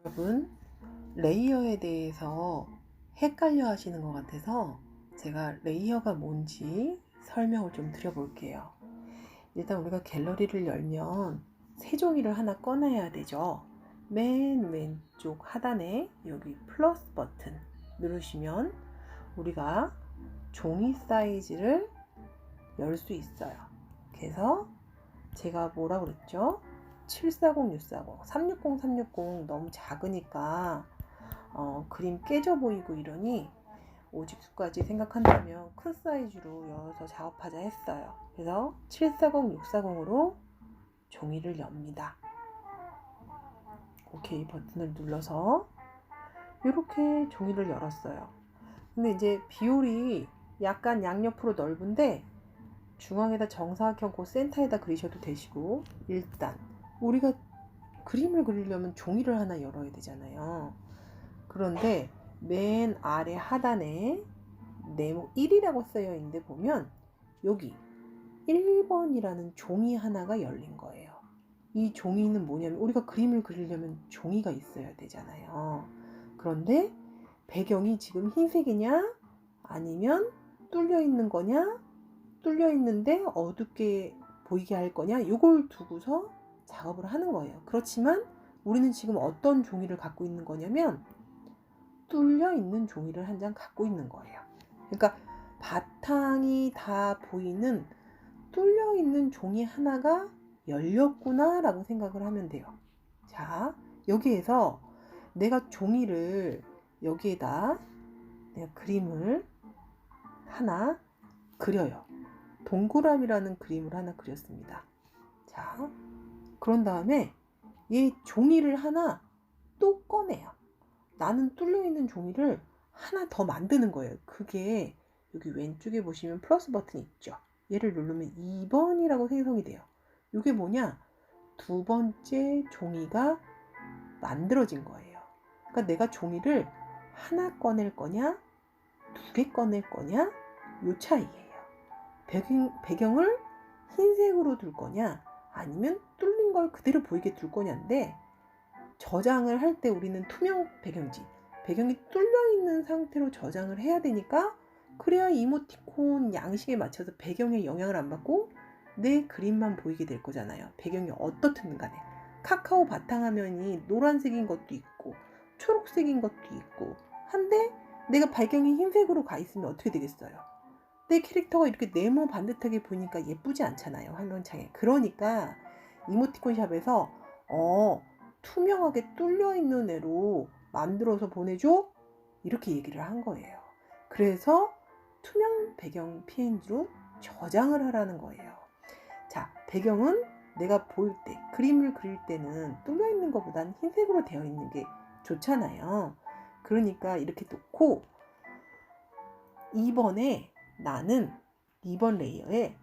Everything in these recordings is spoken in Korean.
여러분, 레이어에 대해서 헷갈려 하시는 것 같아서 제가 레이어가 뭔지 설명을 좀 드려볼게요. 일단 우리가 갤러리를 열면 새 종이를 하나 꺼내야 되죠. 맨 왼쪽 하단에 여기 플러스 버튼 누르시면 우리가 종이 사이즈를 열 수 있어요. 그래서 제가 뭐라 그랬죠? 740, 640, 360, 360 너무 작으니까 그림 깨져 보이고 이러니 오직수까지 생각한다면 큰 사이즈로 열어서 작업하자 했어요. 그래서 740, 640으로 종이를 엽니다. 오케이 버튼을 눌러서 이렇게 종이를 열었어요. 근데 이제 비율이 약간 양옆으로 넓은데 중앙에다 정사각형 그 센터에다 그리셔도 되시고, 일단 우리가 그림을 그리려면 종이를 하나 열어야 되잖아요. 그런데 맨 아래 하단에 네모 1이라고 쓰여 있는데 보면 여기 1번이라는 종이 하나가 열린 거예요. 이 종이는 뭐냐면 우리가 그림을 그리려면 종이가 있어야 되잖아요. 그런데 배경이 지금 흰색이냐 아니면 뚫려 있는 거냐, 뚫려 있는데 어둡게 보이게 할 거냐, 이걸 두고서 작업을 하는 거예요. 그렇지만 우리는 지금 어떤 종이를 갖고 있는 거냐면 뚫려 있는 종이를 한 장 갖고 있는 거예요. 그러니까 바탕이 다 보이는 뚫려 있는 종이 하나가 열렸구나 라고 생각을 하면 돼요. 자, 여기에서 내가 종이를 여기에다 내가 그림을 하나 그려요. 동그라미라는 그림을 하나 그렸습니다. 자, 그런 다음에 이 종이를 하나 또 꺼내요. 나는 뚫려있는 종이를 하나 더 만드는 거예요. 그게 여기 왼쪽에 보시면 플러스 버튼이 있죠. 얘를 누르면 2번이라고 생성이 돼요. 이게 뭐냐? 두 번째 종이가 만들어진 거예요. 그러니까 내가 종이를 하나 꺼낼 거냐, 두 개 꺼낼 거냐, 요 차이예요. 배경을 흰색으로 둘 거냐 아니면 뚫린 걸 그대로 보이게 둘 거냐인데, 저장을 할 때 우리는 투명 배경이 뚫려 있는 상태로 저장을 해야 되니까, 그래야 이모티콘 양식에 맞춰서 배경에 영향을 안 받고 내 그림만 보이게 될 거잖아요. 배경이 어떻든 간에 카카오 바탕화면이 노란색인 것도 있고 초록색인 것도 있고 한데 내가 배경이 흰색으로 가 있으면 어떻게 되겠어요? 내 캐릭터가 이렇게 네모 반듯하게 보니까 예쁘지 않잖아요, 화면창에. 그러니까 이모티콘 샵에서 투명하게 뚫려 있는 애로 만들어서 보내줘, 이렇게 얘기를 한 거예요. 그래서 투명 배경 PNG로 저장을 하라는 거예요. 자, 배경은 내가 보일 때, 그림을 그릴 때는 뚫려 있는 것보단 흰색으로 되어 있는 게 좋잖아요. 그러니까 이렇게 놓고 2번에 나는 2번 레이어에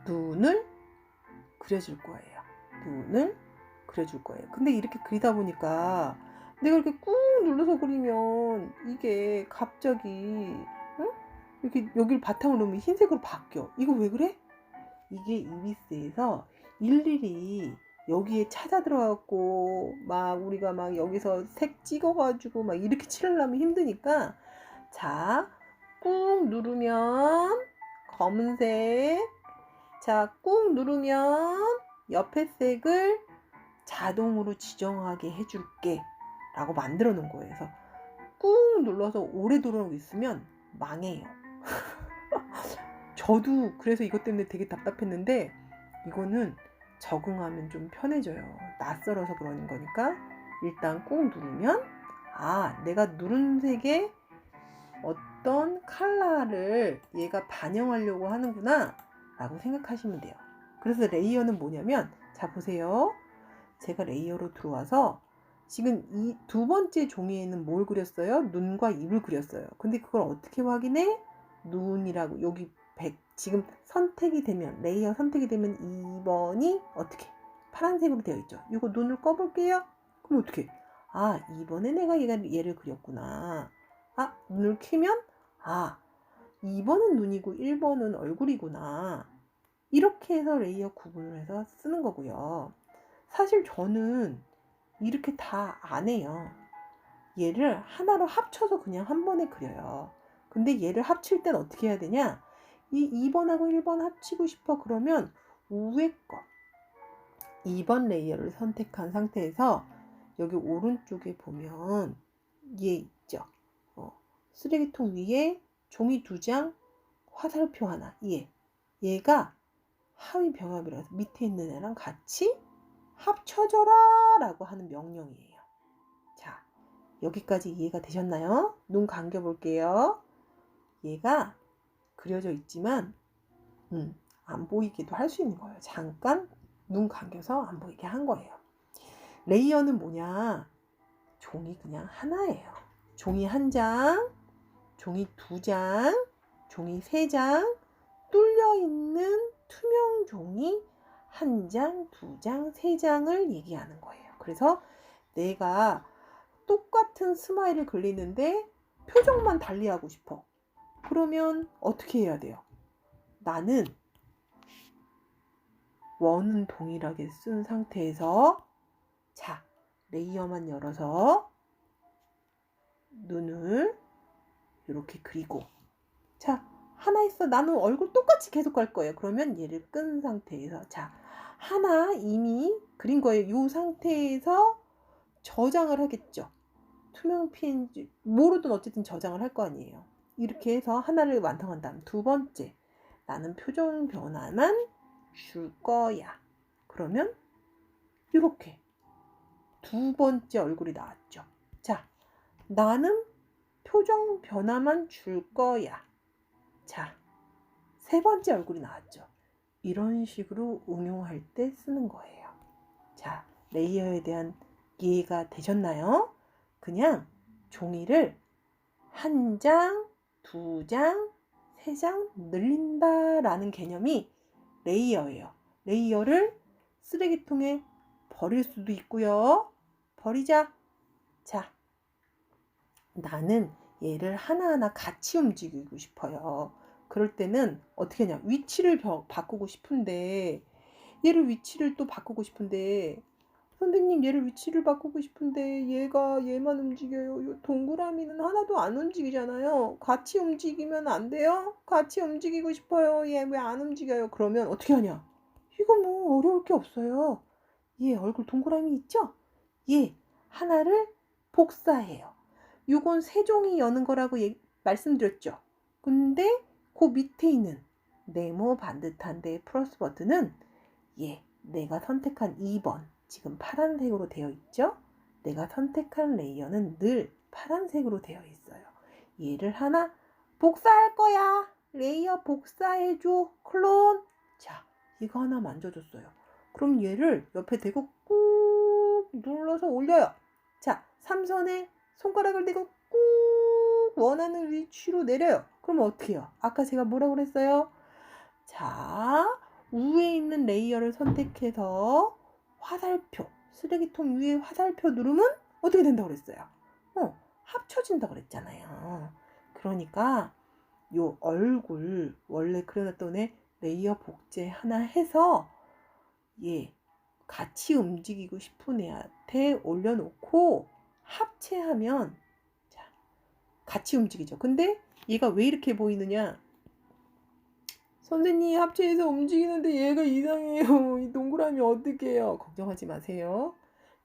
눈을 그려줄 거예요. 눈을 그려줄 거예요. 근데 이렇게 그리다 보니까 내가 이렇게 꾹 눌러서 그리면 이게 갑자기 이렇게 여기를 바탕으로 놓으면 흰색으로 바뀌어. 이거 왜 그래? 이게 이비스에서 일일이 여기에 찾아 들어갖고 막 우리가 막 여기서 색 찍어가지고 막 이렇게 칠하려면 힘드니까, 자, 꾹 누르면 검은색, 자, 꾹 누르면 옆에 색을 자동으로 지정하게 해줄게 라고 만들어 놓은 거예요. 그래서 꾹 눌러서 오래 누르고 있으면 망해요. 저도 그래서 이것 때문에 되게 답답했는데, 이거는 적응하면 좀 편해져요. 낯설어서 그러는 거니까 일단 꾹 누르면 내가 누른 색에 어떤 컬러를 얘가 반영하려고 하는구나 라고 생각하시면 돼요. 그래서 레이어는 뭐냐면, 자 보세요. 제가 레이어로 들어와서 지금 이 두 번째 종이에는 뭘 그렸어요? 눈과 입을 그렸어요. 근데 그걸 어떻게 확인해? 눈이라고 여기 지금 선택이 되면, 레이어 선택이 되면 2번이 어떻게 파란색으로 되어 있죠. 이거 눈을 꺼볼게요. 그럼 어떻게? 2번에 내가 얘를 그렸구나. 눈을 켜면 2번은 눈이고 1번은 얼굴이구나. 이렇게 해서 레이어 구분을 해서 쓰는 거고요. 사실 저는 이렇게 다 안 해요. 얘를 하나로 합쳐서 그냥 한 번에 그려요. 근데 얘를 합칠 땐 어떻게 해야 되냐? 이 2번하고 1번 합치고 싶어 그러면 위에 거 2번 레이어를 선택한 상태에서 여기 오른쪽에 보면 얘 있죠. 쓰레기통 위에 종이 2장, 화살표 하나. 얘가 하위 병합이라서 밑에 있는 애랑 같이 합쳐져라 라고 하는 명령이에요. 자, 여기까지 이해가 되셨나요? 눈 감겨 볼게요. 얘가 그려져 있지만 안 보이게도 할 수 있는 거예요. 잠깐 눈 감겨서 안 보이게 한 거예요. 레이어는 뭐냐? 종이 그냥 하나예요. 종이 1장, 종이 2장, 종이 3장, 뚫려있는 투명 종이 1장, 2장, 3장을 얘기하는 거예요. 그래서 내가 똑같은 스마일을 그리는데 표정만 달리하고 싶어. 그러면 어떻게 해야 돼요? 나는 원은 동일하게 쓴 상태에서 자, 레이어만 열어서 눈을 이렇게 그리고 자, 하나 있어. 나는 얼굴 똑같이 계속 갈 거예요. 그러면 얘를 끈 상태에서 자, 하나 이미 그린 거예요. 이 상태에서 저장을 하겠죠. 투명 PNG 모르든 어쨌든 저장을 할 거 아니에요. 이렇게 해서 하나를 완성한 다음 2번째 나는 표정 변화만 줄 거야. 그러면 이렇게 2번째 얼굴이 나왔죠. 자, 나는 표정 변화만 줄 거야. 자, 3번째 얼굴이 나왔죠. 이런 식으로 응용할 때 쓰는 거예요. 자, 레이어에 대한 이해가 되셨나요? 그냥 종이를 1장, 2장, 3장 늘린다 라는 개념이 레이어예요. 레이어를 쓰레기통에 버릴 수도 있고요. 버리자. 자, 나는 얘를 하나하나 같이 움직이고 싶어요. 그럴 때는 어떻게 하냐? 위치를 바꾸고 싶은데 얘를 위치를 또 바꾸고 싶은데 선생님 얘를 위치를 바꾸고 싶은데 얘만 움직여요. 요 동그라미는 하나도 안 움직이잖아요. 같이 움직이면 안 돼요? 같이 움직이고 싶어요. 얘 왜 안 움직여요? 그러면 어떻게 하냐? 이거 뭐 어려울 게 없어요. 얘 얼굴 동그라미 있죠? 얘 하나를 복사해요. 요건 세종이 여는 거라고 말씀드렸죠. 근데 그 밑에 있는 네모 반듯한데 플러스 버튼은 내가 선택한 2번 지금 파란색으로 되어 있죠. 내가 선택한 레이어는 늘 파란색으로 되어 있어요. 얘를 하나 복사할 거야. 레이어 복사해줘. 클론. 자, 이거 하나 만져줬어요. 그럼 얘를 옆에 대고 꾹 눌러서 올려요. 자, 3선에 손가락을 대고 꾹 원하는 위치로 내려요. 그럼 어떻게 해요? 아까 제가 뭐라고 그랬어요? 자, 위에 있는 레이어를 선택해서 화살표, 쓰레기통 위에 화살표 누르면 어떻게 된다고 그랬어요? 합쳐진다고 그랬잖아요. 그러니까 요 얼굴 원래 그려놨던 애 레이어 복제 하나 해서 같이 움직이고 싶은 애한테 올려놓고 합체하면 자, 같이 움직이죠. 근데 얘가 왜 이렇게 보이느냐? 선생님 합체해서 움직이는데 얘가 이상해요. 이 동그라미 어떻게 해요? 걱정하지 마세요.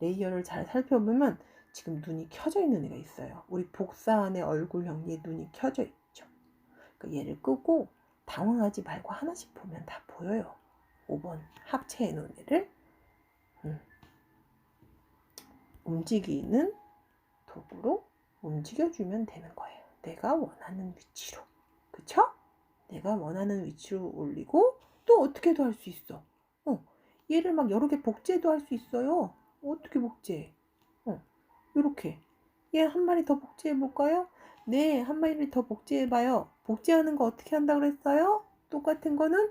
레이어를 잘 살펴보면 지금 눈이 켜져 있는 애가 있어요. 우리 복사한의 얼굴형 얘 눈이 켜져 있죠. 그러니까 얘를 끄고 당황하지 말고 하나씩 보면 다 보여요. 5번 합체해 놓은 애를 움직이는 도구로 움직여주면 되는 거예요. 내가 원하는 위치로. 그쵸? 내가 원하는 위치로 올리고 또 어떻게도 할 수 있어. 얘를 막 여러 개 복제도 할 수 있어요. 어떻게 복제해? 이렇게. 얘 한 마리 더 복제해 볼까요? 네, 한 마리를 더 복제해 봐요. 복제하는 거 어떻게 한다고 그랬어요? 똑같은 거는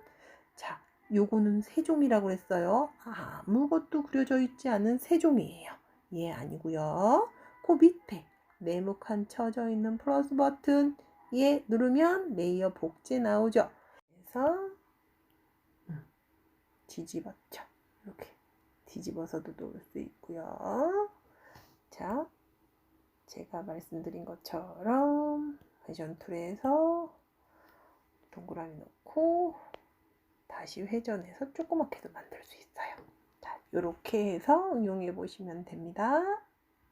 자, 요거는 세종이라고 그랬어요. 아무것도 그려져 있지 않은 세종이에요. 얘 아니고요. 그 밑에 네모칸 쳐져 있는 플러스 버튼 얘 누르면 레이어 복제 나오죠. 그래서 뒤집었죠. 이렇게 뒤집어서도 놓을 수 있고요. 자, 제가 말씀드린 것처럼 회전 툴에서 동그라미 넣고 다시 회전해서 조그맣게도 만들 수 있어요. 자, 이렇게 해서 응용해 보시면 됩니다.